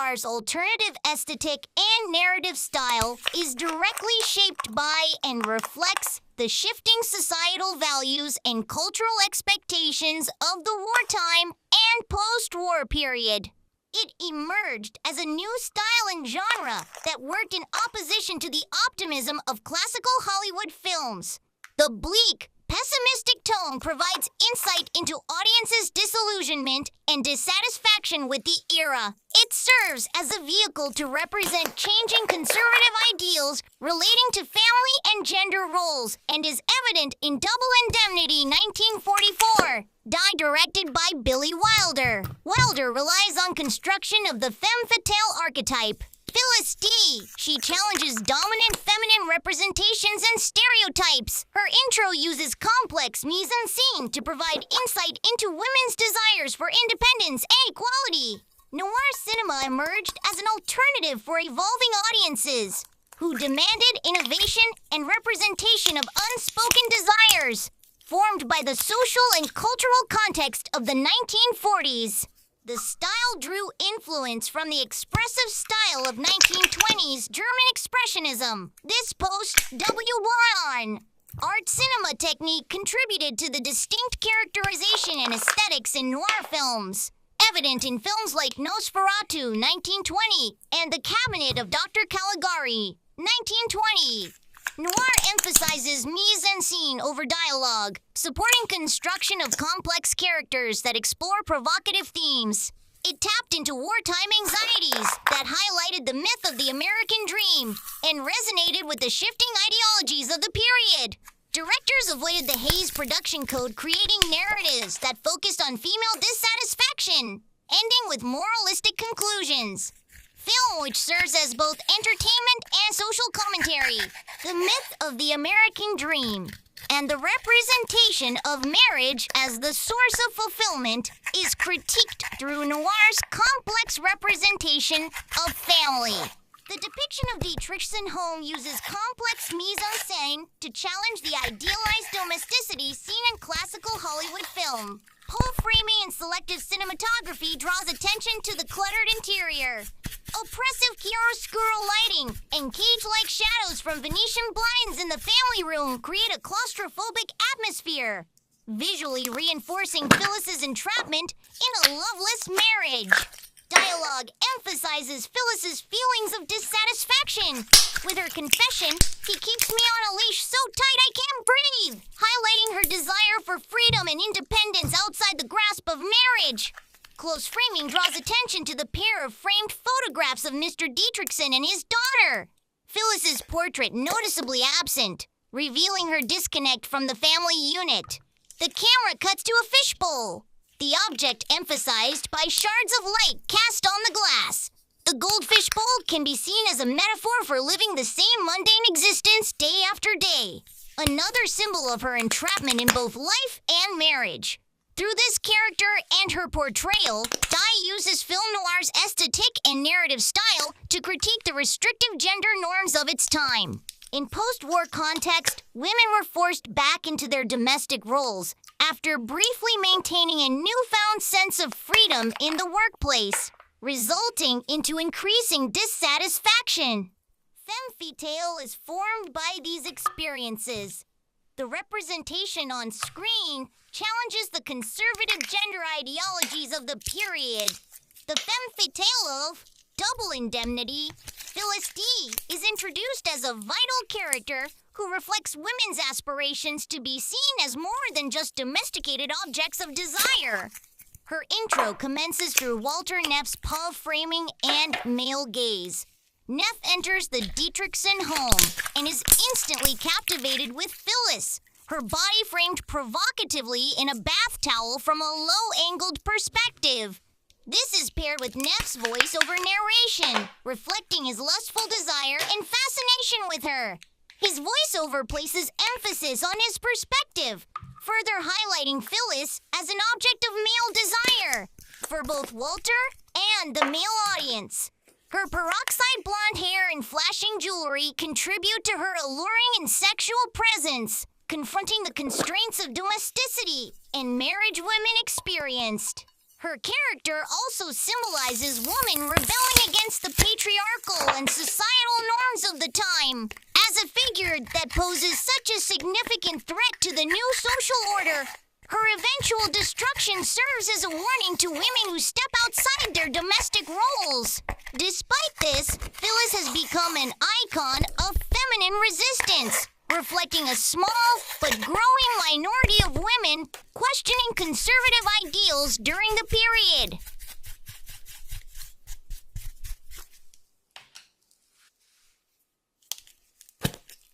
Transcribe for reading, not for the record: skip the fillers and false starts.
Noir's alternative aesthetic and narrative style is directly shaped by and reflects the shifting societal values and cultural expectations of the wartime and post-war period. It emerged as a new style and genre that worked in opposition to the optimism of classical Hollywood films. The bleak, pessimistic tone provides insight into audiences' disillusionment and dissatisfaction with the era. It serves as a vehicle to represent changing conservative ideals relating to family and gender roles and is evident in Double Indemnity 1944, directed by Billy Wilder. Wilder relies on construction of the femme fatale archetype. Phyllis D. She challenges dominant feminine representations and stereotypes. Her intro uses complex mise-en-scene to provide insight into women's desires for independence and equality. Noir cinema emerged as an alternative for evolving audiences who demanded innovation and representation of unspoken desires, formed by the social and cultural context of the 1940s. The style drew influence from the expressive style of 1920s German Expressionism. This post-W1 art cinema technique contributed to the distinct characterization and aesthetics in noir films, evident in films like Nosferatu 1920 and The Cabinet of Dr. Caligari 1920. Noir emphasizes mise-en-scene over dialogue, supporting construction of complex characters that explore provocative themes. It tapped into wartime anxieties that highlighted the myth of the American dream and resonated with the shifting ideologies of the period. Directors avoided the Hays production code, creating narratives that focused on female dissatisfaction, ending with moralistic conclusions. Film which serves as both entertainment and social commentary. The myth of the American dream and the representation of marriage as the source of fulfillment is critiqued through noir's complex representation of family. The depiction of Dietrich's home uses complex mise-en-scene to challenge the idealized domesticity seen in classical Hollywood film. Pole framing and selective cinematography draws attention to the cluttered interior. Oppressive chiaroscuro lighting and cage-like shadows from Venetian blinds in the family room create a claustrophobic atmosphere, visually reinforcing Phyllis's entrapment in a loveless marriage. Dialogue emphasizes Phyllis's feelings of dissatisfaction. With her confession, "He keeps me on a leash so tight I can't breathe," highlighting her desire for freedom and independence outside the grasp of marriage. Close framing draws attention to the pair of framed photographs of Mr. Dietrichson and his daughter. Phyllis's portrait noticeably absent, revealing her disconnect from the family unit. The camera cuts to a fishbowl, the object emphasized by shards of light cast on the glass. The goldfish bowl can be seen as a metaphor for living the same mundane existence day after day, another symbol of her entrapment in both life and marriage. Through this character and her portrayal, Dye uses film noir's aesthetic and narrative style to critique the restrictive gender norms of its time. In post-war context, women were forced back into their domestic roles after briefly maintaining a newfound sense of freedom in the workplace, resulting into increasing dissatisfaction. Femme fatale is formed by these experiences. The representation on screen challenges the conservative gender ideologies of the period. The femme fatale of Double Indemnity, Phyllis D, is introduced as a vital character who reflects women's aspirations to be seen as more than just domesticated objects of desire. Her intro commences through Walter Neff's paw framing and male gaze. Neff enters the Dietrichson home and is instantly captivated with Phyllis, her body framed provocatively in a bath towel from a low-angled perspective. This is paired with Neff's voice-over narration, reflecting his lustful desire and fascination with her. His voiceover places emphasis on his perspective, further highlighting Phyllis as an object of male desire for both Walter and the male audience. Her peroxide blonde hair and flashing jewelry contribute to her alluring and sexual presence, confronting the constraints of domesticity and marriage women experienced. Her character also symbolizes woman rebelling against against the patriarchal and societal norms of the time. As a figure that poses such a significant threat to the new social order, her eventual destruction serves as a warning to women who step outside their domestic roles. Despite this, Phyllis has become an icon of feminine resistance, reflecting a small but growing minority of women questioning conservative ideals during the period.